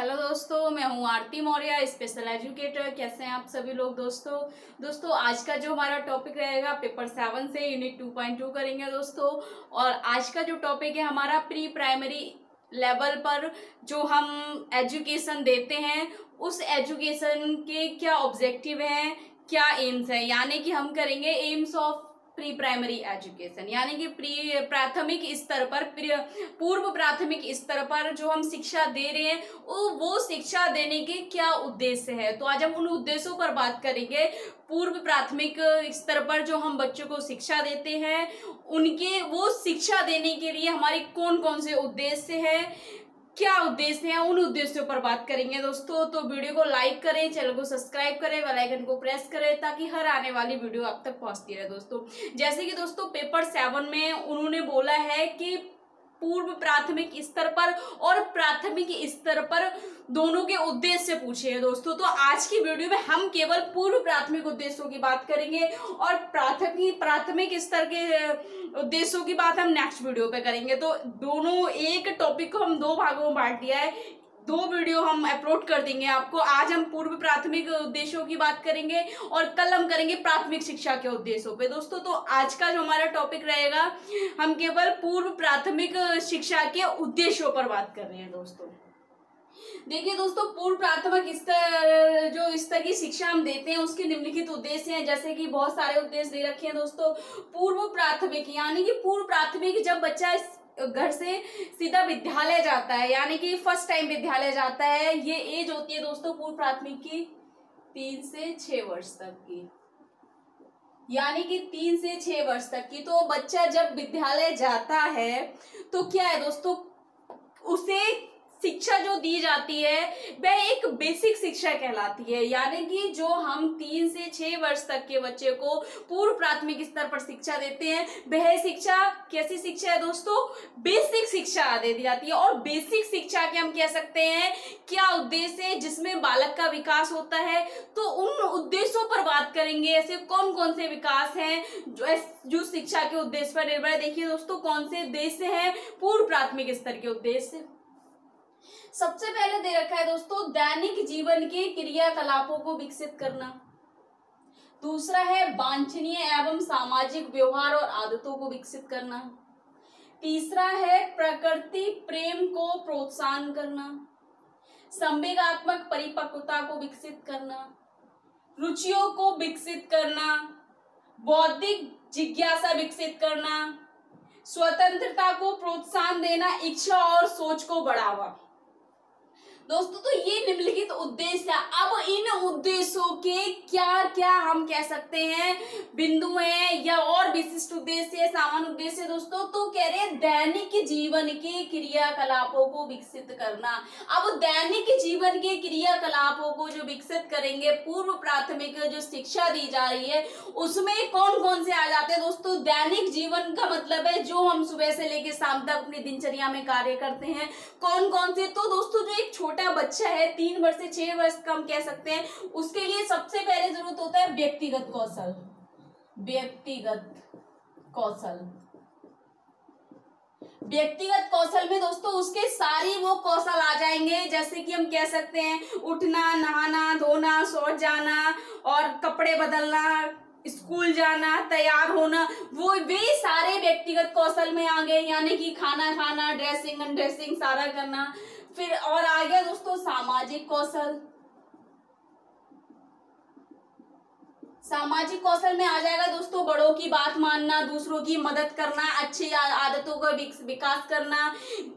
Hello दोस्तों, मैं हूं आरती मौर्य, स्पेशल एजुकेटर। कैसे हैं आप सभी लोग दोस्तों आज का जो हमारा टॉपिक रहेगा पेपर 7 से यूनिट 2.2 करेंगे दोस्तों। और आज का जो टॉपिक है हमारा प्री प्राइमरी लेवल पर जो हम एजुकेशन देते हैं उस एजुकेशन के क्या ऑब्जेक्टिव हैं, क्या एम्स है, यानी कि हम करेंगे AIIMS of pre primary education, यानी कि प्राथमिक स्तर पर, पूर्व प्राथमिक स्तर पर जो हम शिक्षा दे रहे हैं वो शिक्षा देने के क्या उद्देश्य है। तो आज हम उन उद्देश्यों पर बात करेंगे। पूर्व प्राथमिक स्तर पर जो हम बच्चों को शिक्षा देते हैं उनके वो शिक्षा देने के लिए हमारे कौन कौन से उद्देश्य है, क्या उद्देश्य है, उन उद्देश्यों पर बात करेंगे दोस्तों। तो वीडियो को लाइक करें, चैनल को सब्सक्राइब करें, बेल आइकन को प्रेस करें ताकि हर आने वाली वीडियो आप तक पहुंचती रहे दोस्तों। जैसे कि दोस्तों पेपर 7 में उन्होंने बोला है कि पूर्व प्राथमिक स्तर पर और प्राथमिक स्तर पर दोनों के उद्देश्य पूछे हैं दोस्तों। तो आज की वीडियो में हम केवल पूर्व प्राथमिक उद्देश्यों की बात करेंगे और प्राथमिक स्तर के उद्देश्यों की बात हम नेक्स्ट वीडियो पे करेंगे। तो दोनों एक टॉपिक को हम दो भागों में बांट दिया है, दो वीडियो हम अपलोड कर देंगे आपको। आज हम पूर्व प्राथमिक उद्देश्यों की बात करेंगे और कल हम करेंगे प्राथमिक शिक्षा के उद्देश्यों पे दोस्तों। तो आज का जो हमारा टॉपिक रहेगा हम केवल पूर्व प्राथमिक शिक्षा के उद्देश्यों पर बात कर रहे हैं दोस्तों। देखिए दोस्तों, पूर्व प्राथमिक स्तर जो स्तर की शिक्षा हम देते हैं उसके निम्नलिखित उद्देश्य हैं। जैसे कि बहुत सारे उद्देश्य दे रखे हैं दोस्तों। पूर्व प्राथमिक यानी कि पूर्व प्राथमिक जब बच्चा घर से सीधा विद्यालय जाता है, यानी कि फर्स्ट टाइम विद्यालय जाता है, ये एज होती है दोस्तों पूर्व प्राथमिक की 3 से 6 वर्ष तक की, यानी कि 3 से 6 वर्ष तक की। तो बच्चा जब विद्यालय जाता है तो क्या है दोस्तों, उसे शिक्षा जो दी जाती है वह एक बेसिक शिक्षा कहलाती है। यानी कि जो हम 3 से 6 वर्ष तक के बच्चे को पूर्व प्राथमिक स्तर पर शिक्षा देते हैं वह शिक्षा कैसी शिक्षा है दोस्तों, बेसिक शिक्षा दे दी जाती है। और बेसिक शिक्षा के हम कह सकते हैं क्या उद्देश्य है, जिसमें बालक का विकास होता है। तो उन उद्देश्यों पर बात करेंगे, ऐसे कौन कौन से विकास हैं जो शिक्षा के उद्देश्य पर निर्भर है। देखिए दोस्तों कौन से उद्देश्य हैं पूर्व प्राथमिक स्तर के उद्देश्य। सबसे पहले दे रखा है दोस्तों दैनिक जीवन के क्रियाकलापों को विकसित करना। दूसरा है वांछनीय एवं सामाजिक व्यवहार और आदतों को विकसित करना। तीसरा है प्रकृति प्रेम को प्रोत्साहन करना। संवेगात्मक परिपक्वता को विकसित करना। रुचियों को विकसित करना। बौद्धिक जिज्ञासा विकसित करना। स्वतंत्रता को प्रोत्साहन देना। इच्छा और सोच को बढ़ावा। दोस्तों तो ये निम्नलिखित उद्देश्य है। अब इन उद्देश्यों के क्या क्या हम कह सकते हैं बिंदु हैं या और विशिष्ट उद्देश्य, सामान्य उद्देश्य दोस्तों। तो कह रहे हैं दैनिक जीवन के क्रियाकलापों को विकसित करना। अब दैनिक जीवन के क्रियाकलापों को जो विकसित करेंगे, पूर्व प्राथमिक जो शिक्षा दी जा रही है उसमें कौन कौन से आ जाते हैं दोस्तों। दैनिक जीवन का मतलब है जो हम सुबह से लेकर शाम तक अपनी दिनचर्या में कार्य करते हैं, कौन कौन से। तो दोस्तों जो एक छोटा बच्चा है 3 वर्ष से 6 वर्ष का हम कह सकते हैं, उसके लिए सबसे पहले जरूरत होता है व्यक्तिगत कौशल। व्यक्तिगत कौशल, व्यक्तिगत कौशल में दोस्तों उसके सारी वो कौशल आ जाएंगे। जैसे कि हम कह सकते हैं उठना, नहाना, धोना, शौच जाना और कपड़े बदलना, स्कूल जाना, तैयार होना, वो वे सारे व्यक्तिगत कौशल में आ गए। यानी कि खाना खाना, ड्रेसिंग अनड्रेसिंग सारा करना। फिर और आ गया दोस्तों सामाजिक कौशल। सामाजिक कौशल में आ जाएगा दोस्तों बड़ों की बात मानना, दूसरों की मदद करना, अच्छी आदतों का विकास करना।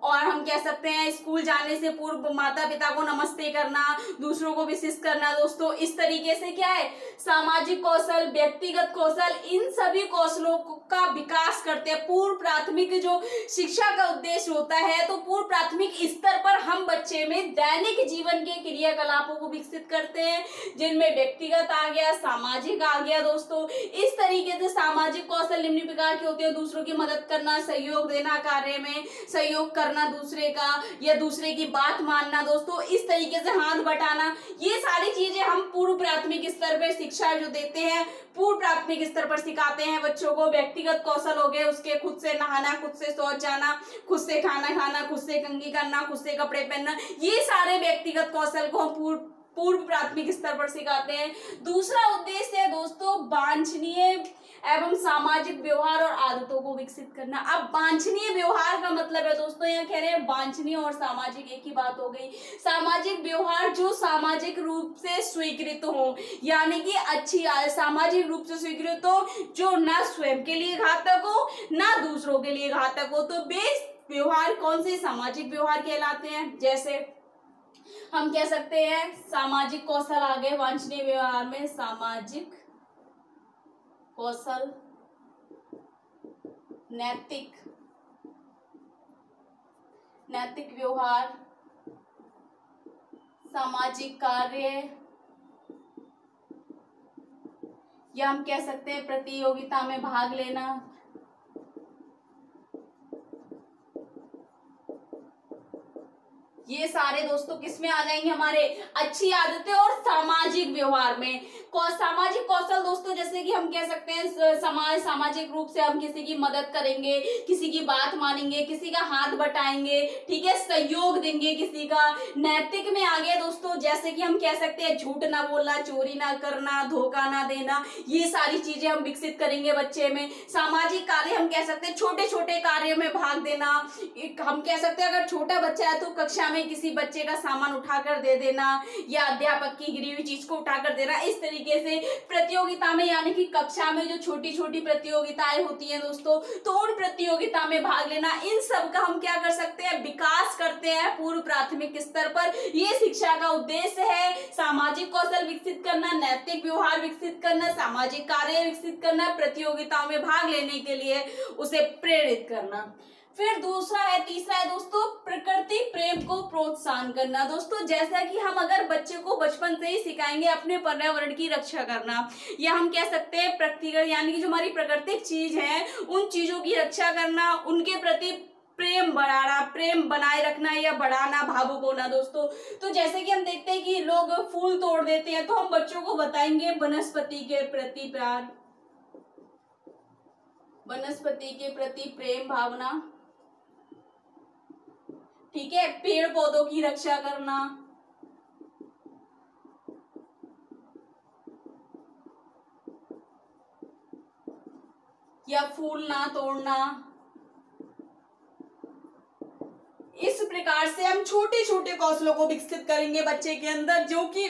और हम कह सकते हैं स्कूल जाने से पूर्व माता पिता को नमस्ते करना, दूसरों को विशिष्ट करना दोस्तों। इस तरीके से क्या है सामाजिक कौशल, व्यक्तिगत कौशल, इन सभी कौशलों का विकास करते हैं। पूर्व प्राथमिक जो शिक्षा का उद्देश्य होता है तो पूर्व प्राथमिक स्तर पर हम बच्चे में दैनिक जीवन के क्रियाकलापों को विकसित करते हैं, जिनमें व्यक्तिगत आ गया, सामाजिक सामाजिक आ गया दोस्तों। इस तरीके से सामाजिक कौशल निम्न प्रकार के होते हैं: दूसरों की मदद करना, सहयोग देना, कार्य में सहयोग करना दूसरे का, या दूसरे की बात मानना दोस्तों, इस तरीके से हाथ बटाना। ये सारी चीजें हम पूर्व प्राथमिक स्तर पर शिक्षा जो देते हैं, पूर्व प्राथमिक स्तर पर सिखाते हैं बच्चों को। व्यक्तिगत कौशल हो गए उसके, खुद से नहाना, खुद से शौच जाना, खुद से खाना खाना, खुद से कंघी करना, खुद से कपड़े पहनना, ये सारे व्यक्तिगत कौशल को हम पूर्व प्राथमिक स्तर पर सिखाते हैं। दूसरा उद्देश्य है दोस्तों वांछनीय एवं सामाजिक व्यवहार और आदतों को विकसित करना। अब वांछनीय व्यवहार का मतलब है दोस्तों, यहाँ कह रहे हैं वांछनीय और सामाजिक एक ही बात हो गई। सामाजिक व्यवहार जो सामाजिक रूप से स्वीकृत हो, यानी कि अच्छी सामाजिक रूप से स्वीकृत हो, जो ना स्वयं के लिए घातक हो ना दूसरों के लिए घातक हो, तो वे व्यवहार कौन से सामाजिक व्यवहार कहलाते हैं। जैसे हम कह सकते हैं सामाजिक कौशल आ गए वांछनीय व्यवहार में, सामाजिक कौशल, नैतिक व्यवहार, सामाजिक कार्य, या हम कह सकते हैं प्रतियोगिता में भाग लेना, ये सारे दोस्तों किसमें आ जाएंगे, हमारे अच्छी आदतें और सामाजिक व्यवहार में। सामाजिक कौशल दोस्तों जैसे कि हम कह सकते हैं सामाजिक रूप से हम किसी की मदद करेंगे, किसी की बात मानेंगे, किसी का हाथ बटाएंगे, ठीक है, सहयोग देंगे किसी का। नैतिक में आ गया दोस्तों, जैसे कि हम कह सकते हैं झूठ ना बोलना, चोरी ना करना, धोखा ना देना, ये सारी चीजें हम विकसित करेंगे बच्चे में। सामाजिक कार्य हम कह सकते हैं छोटे छोटे कार्यों में भाग देना। हम कह सकते हैं अगर छोटा बच्चा है तो कक्षा में किसी बच्चे का सामान उठाकर दे देना, या अध्यापक की गिरी हुई चीज को उठाकर देना। इस तरीके से प्रतियोगिता में, यानी कि कक्षा में जो छोटी छोटी प्रतियोगिताएं होती हैं दोस्तों, तो उन प्रतियोगिता में भाग लेना, इन सब का हम क्या कर सकते हैं, विकास करते हैं पूर्व प्राथमिक स्तर पर। ये शिक्षा का उद्देश्य है, सामाजिक कौशल विकसित करना, नैतिक व्यवहार विकसित करना, सामाजिक कार्य विकसित करना, प्रतियोगिताओं में भाग लेने के लिए उसे प्रेरित करना। फिर तीसरा है दोस्तों प्रकृति प्रेम को प्रोत्साहन करना। दोस्तों जैसा कि हम अगर बच्चे को बचपन से ही सिखाएंगे अपने पर्यावरण की रक्षा करना, या हम कह सकते हैं प्रकृति, यानी कि जो हमारी प्राकृतिक चीज है उन चीजों की रक्षा करना, उनके प्रति प्रेम बढ़ाना, प्रेम बनाए रखना या बढ़ाना, भावुक होना दोस्तों। तो जैसे कि हम देखते हैं कि लोग फूल तोड़ देते हैं, तो हम बच्चों को बताएंगे वनस्पति के प्रति प्यार, वनस्पति के प्रति प्रेम भावना, ठीक है, पेड़ पौधों की रक्षा करना, या फूल ना तोड़ना। इस प्रकार से हम छोटे छोटे कौशलों को विकसित करेंगे बच्चे के अंदर, जो कि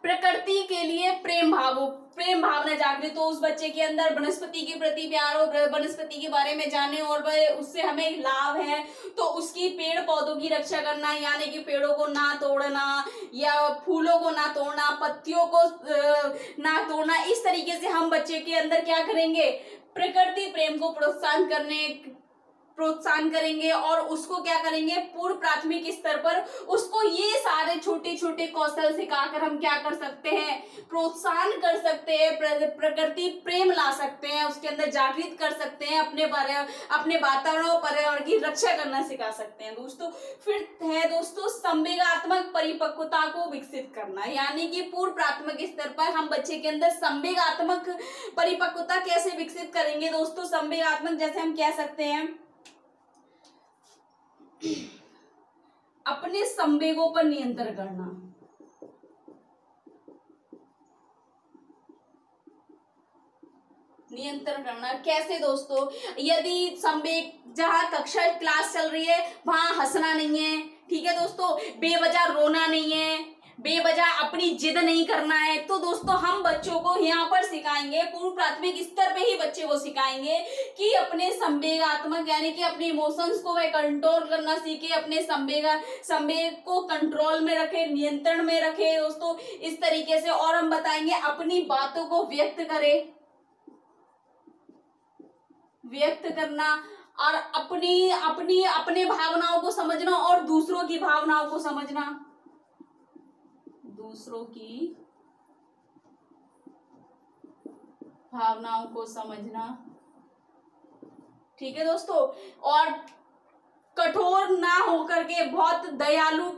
प्रकृति के लिए प्रेम भावना जागृत हो उस बच्चे के अंदर, वनस्पति के प्रति प्यार हो, वनस्पति के बारे में जाने और उससे हमें लाभ है, तो उसकी पेड़ पौधों की रक्षा करना, यानी कि पेड़ों को ना तोड़ना, या फूलों को ना तोड़ना, पत्तियों को ना तोड़ना। इस तरीके से हम बच्चे के अंदर क्या करेंगे, प्रकृति प्रेम को प्रोत्साहन करेंगे, और उसको क्या करेंगे, पूर्व प्राथमिक स्तर पर उसको ये सारे छोटे छोटे कौशल सिखाकर हम क्या कर सकते हैं, प्रोत्साहन कर सकते हैं, प्रकृति प्रेम ला सकते हैं, उसके अंदर जागृत कर सकते हैं, अपने वातावरण और पर्यावरण की रक्षा करना सिखा सकते हैं दोस्तों। फिर है दोस्तों संवेगात्मक परिपक्वता को विकसित करना, यानी कि पूर्व प्राथमिक स्तर पर हम बच्चे के अंदर संवेगात्मक परिपक्वता कैसे विकसित करेंगे दोस्तों। संवेगात्मक जैसे हम कह सकते हैं अपने संवेगों पर नियंत्रण करना, कैसे दोस्तों, यदि संवेग जहां कक्षा क्लास चल रही है वहां हंसना नहीं है, ठीक है दोस्तों, बेवजह रोना नहीं है, बेवजह अपनी जिद नहीं करना है। तो दोस्तों हम बच्चों को यहाँ पर सिखाएंगे, पूर्व प्राथमिक स्तर पे ही बच्चे को सिखाएंगे कि अपने संवेगात्मक, यानी कि अपने इमोशंस को वह कंट्रोल करना सीखे, अपने संवेग को कंट्रोल में रखे, नियंत्रण में रखे दोस्तों, इस तरीके से। और हम बताएंगे अपनी बातों को व्यक्त करना, और अपने भावनाओं को समझना और दूसरों की भावनाओं को समझना, दूसरों की भावनाओं को समझना। ठीक है दोस्तों, और कठोर ना होकर के बहुत दयालु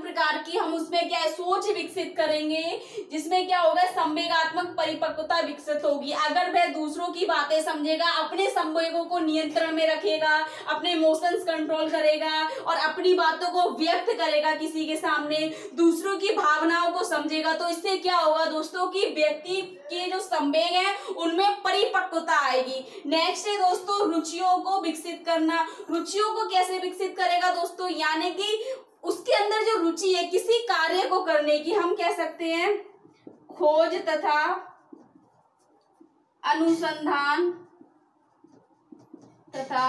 प्रकार की हम उसमें क्या है सोच विकसित करेंगे, जिसमें क्या होगा संवेगात्मक परिपक्वता विकसित होगी। अगर वह दूसरों की बातें समझेगा, अपने संवेगों को नियंत्रण में रखेगा, अपने इमोशंस कंट्रोल करेगा और अपनी बातों को व्यक्त करेगा किसी के सामने, दूसरों की भावनाओं को समझेगा, तो इससे क्या होगा दोस्तों कि व्यक्ति के जो संवेग हैं उनमें परिपक्वता आएगी। नेक्स्ट है दोस्तों रुचियों को विकसित करना। रुचियों को कैसे विकसित करेगा दोस्तों, यानी कि उसके अंदर जो रुचि है किसी कार्य को करने की, हम कह सकते हैं खोज तथा अनुसंधान तथा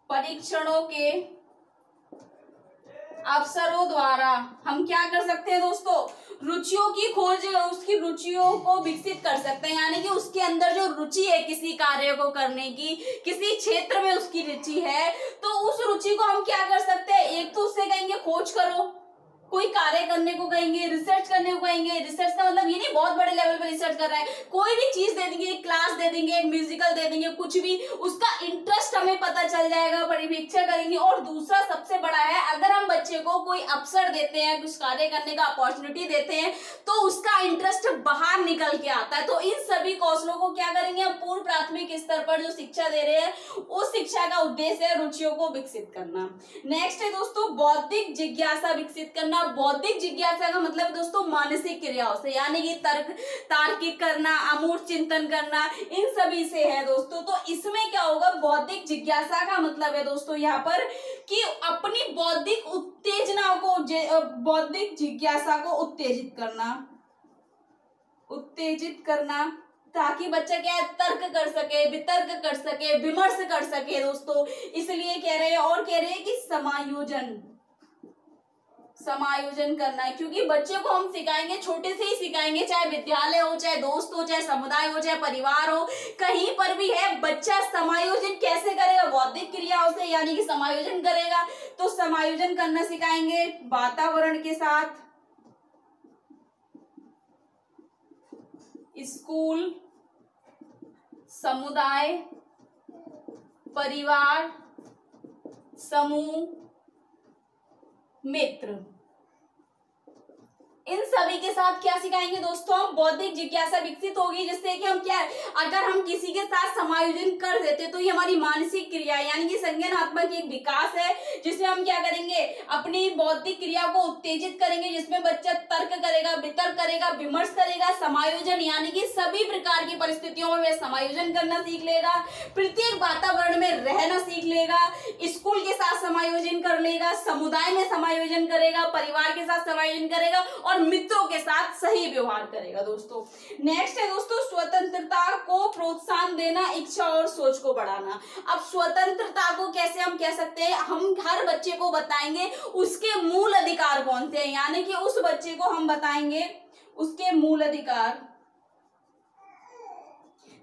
परीक्षणों के अवसरों द्वारा हम क्या कर सकते हैं दोस्तों, रुचियों की खोज, उसकी रुचियों को विकसित कर सकते हैं। यानी कि उसके अंदर जो रुचि है किसी कार्य को करने की, किसी क्षेत्र में उसकी रुचि है, तो उस रुचि को हम क्या कर सकते हैं, एक तो उससे कहेंगे खोज करो, कोई कार्य करने को कहेंगे, रिसर्च करने को कहेंगे। रिसर्च का मतलब ये नहीं बहुत बड़े लेवल पर रिसर्च कर रहा है, कोई भी चीज दे देंगे, क्लास दे देंगे, म्यूजिकल दे देंगे, कुछ भी, उसका इंटरेस्ट हमें पता चल जाएगा, परिवीक्षा करेंगे। और दूसरा सबसे बड़ा है, अगर हम बच्चे को कोई अवसर देते हैं, कुछ कार्य करने का अपॉर्चुनिटी देते हैं, तो उसका इंटरेस्ट बाहर निकल के आता है। तो इन सभी कौशलों को क्या करेंगे हम पूर्व प्राथमिक स्तर पर जो शिक्षा दे रहे हैं, उस शिक्षा का उद्देश्य है रुचियों को विकसित करना। नेक्स्ट है दोस्तों बौद्धिक जिज्ञासा विकसित करना। बौद्धिक जिज्ञासा का मतलब दोस्तों मानसिक क्रियाओं से, यानी कि तार्किक करना, अमूर्त चिंतन करना, इन सभी से है दोस्तों। तो इसमें क्या होगा, बौद्धिक जिज्ञासा का मतलब है दोस्तों यहाँ पर कि अपनी बौद्धिक उत्तेजना को, बौद्धिक जिज्ञासा को उत्तेजित करना, ताकि बच्चा क्या है तर्क कर सके, वितर्क कर सके, विमर्श कर सके दोस्तों। इसलिए कह रहे हैं, और कह रहे हैं कि समायोजन करना है, क्योंकि बच्चे को हम सिखाएंगे, छोटे से ही सिखाएंगे, चाहे विद्यालय हो, चाहे दोस्त हो, चाहे समुदाय हो, चाहे परिवार हो, कहीं पर भी है, बच्चा समायोजन कैसे करेगा, बौद्धिक क्रियाओं से, यानी कि समायोजन करेगा। तो समायोजन करना सिखाएंगे वातावरण के साथ, स्कूल, समुदाय, परिवार, समूह, मित्र, इन सभी के साथ क्या सिखाएंगे दोस्तों, हम बौद्धिक जिज्ञासा विकसित होगी, जिससे कि हम क्या है, अगर हम किसी के साथ समायोजन कर देते तो ये हमारी मानसिक क्रिया यानी कि संज्ञानात्मक एक विकास है, जिसमें हम क्या करेंगे, अपनी बौद्धिक क्रिया को उत्तेजित करेंगे, जिसमें बच्चा तर्क करेगा, वितर्क करेगा, विमर्श करेगा, समायोजन यानी कि सभी प्रकार की परिस्थितियों में वह समायोजन करना सीख लेगा, प्रत्येक वातावरण में रहना सीख लेगा, स्कूल के साथ समायोजन कर लेगा, समुदाय में समायोजन करेगा, परिवार के साथ समायोजन करेगा और मित्रों के साथ सही व्यवहार करेगा दोस्तों। नेक्स्ट है दोस्तों स्वतंत्रता को प्रोत्साहन देना, इच्छा और सोच को बढ़ाना। अब स्वतंत्रता को कैसे हम कह सकते हैं, हम हर बच्चे को बताएंगे उसके मूल अधिकार कौन से हैं, यानी कि उस बच्चे को हम बताएंगे उसके मूल अधिकार,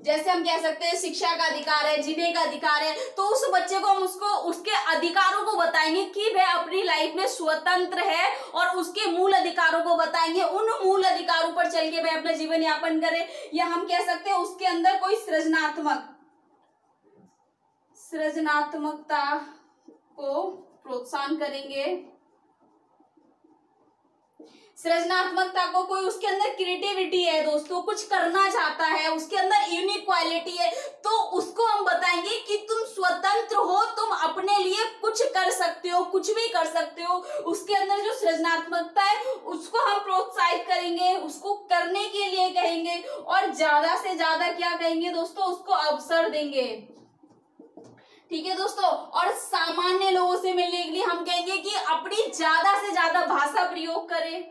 जैसे हम कह सकते हैं शिक्षा का अधिकार है, जीने का अधिकार है, तो उस बच्चे को हम उसको उसके अधिकारों को बताएंगे कि वह अपनी लाइफ में स्वतंत्र है, और उसके मूल अधिकारों को बताएंगे, उन मूल अधिकारों पर चल के वह अपना जीवन यापन करे। या हम कह सकते हैं उसके अंदर कोई सृजनात्मकता को प्रोत्साहन करेंगे, सृजनात्मकता को, कोई उसके अंदर क्रिएटिविटी है दोस्तों, कुछ करना चाहता है, उसके अंदर यूनिक क्वालिटी है, तो उसको हम बताएंगे कि तुम स्वतंत्र हो, तुम अपने लिए कुछ कर सकते हो, कुछ भी कर सकते हो। उसके अंदर जो सृजनात्मकता है उसको हम प्रोत्साहित करेंगे, उसको करने के लिए कहेंगे, और ज्यादा से ज्यादा क्या कहेंगे दोस्तों, उसको अवसर देंगे। ठीक है दोस्तों, और सामान्य लोगों से मिलने के लिए हम कहेंगे कि अपनी ज्यादा से ज्यादा भाषा प्रयोग करें,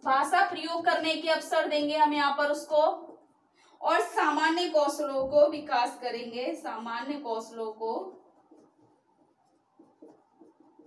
भाषा प्रयोग करने के अवसर देंगे हम यहाँ पर उसको, और सामान्य कौशलों को विकास करेंगे, सामान्य कौशलों को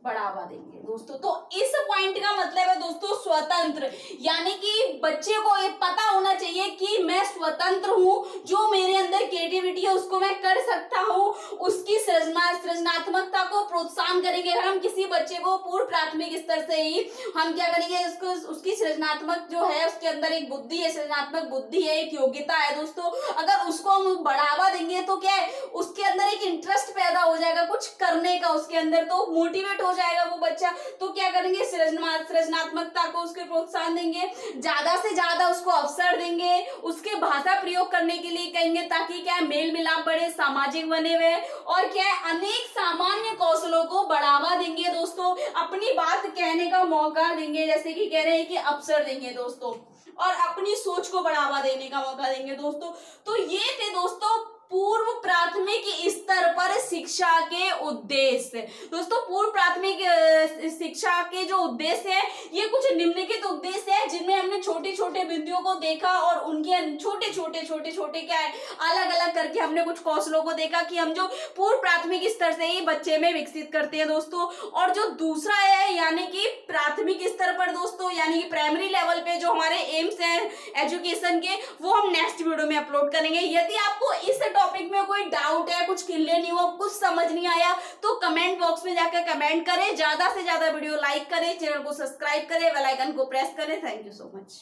बढ़ावा देंगे दोस्तों। तो इस पॉइंट का मतलब है दोस्तों स्वतंत्र, यानी कि बच्चे को ये पता होना चाहिए कि मैं स्वतंत्र हूँ, जो मेरे अंदर क्रिएटिविटी है उसको मैं कर सकता हूँ, उसकी सृजनात्मकता को प्रोत्साहन करेंगे। अगर हम किसी बच्चे को पूर्व प्राथमिक स्तर से ही हम क्या करेंगे, उसको उसकी सृजनात्मक जो है उसके अंदर एक बुद्धि है, सृजनात्मक बुद्धि है, एक योग्यता है दोस्तों, अगर उसको हम बढ़ावा देंगे तो क्या है, उसके अंदर एक इंटरेस्ट पैदा हो जाएगा कुछ करने का, उसके अंदर तो मोटिवेट हो जाएगा वो बच्चा। तो क्या करेंगे, सृजनात्मकता को उसके प्रोत्साहन देंगे, ज्यादा से ज्यादा उसको अवसर देंगे, उसके भाषा प्रयोग करने के लिए कहेंगे, ताकि क्या है मेल मिलाप बढ़े, सामाजिक बने हुए, और क्या है अनेक सामान्य कौशलों को बढ़ावा देंगे दोस्तों, अपनी बात कहने का मौका देंगे, जैसे कि कह रहे हैं कि अवसर देंगे दोस्तों, और अपनी सोच को बढ़ावा देने का मौका देंगे दोस्तों। तो ये थे दोस्तों पूर्व प्राथमिक स्तर पर शिक्षा के उद्देश्य। दोस्तों पूर्व प्राथमिक शिक्षा के जो उद्देश्य है, ये कुछ निम्नलिखित उद्देश्य है, जिनमें हमने छोटे छोटे बिंदुओं को देखा और उनके छोटे छोटे क्या है अलग अलग करके हमने कुछ कौशलों को देखा कि हम जो पूर्व प्राथमिक स्तर से ही बच्चे में विकसित करते हैं दोस्तों। और जो दूसरा है यानी कि प्राथमिक स्तर पर दोस्तों, यानी कि प्राइमरी लेवल पे जो हमारे एम्स हैं एजुकेशन के, वो हम नेक्स्ट वीडियो में अपलोड करेंगे। यदि आपको इस टॉपिक में कोई डाउट है, कुछ क्लियर नहीं हुआ, कुछ समझ नहीं आया, तो कमेंट बॉक्स में जाकर कमेंट करें, ज्यादा से ज्यादा वीडियो लाइक करें, चैनल को सब्सक्राइब करें, बेल आइकन को प्रेस करें। Thank you so much.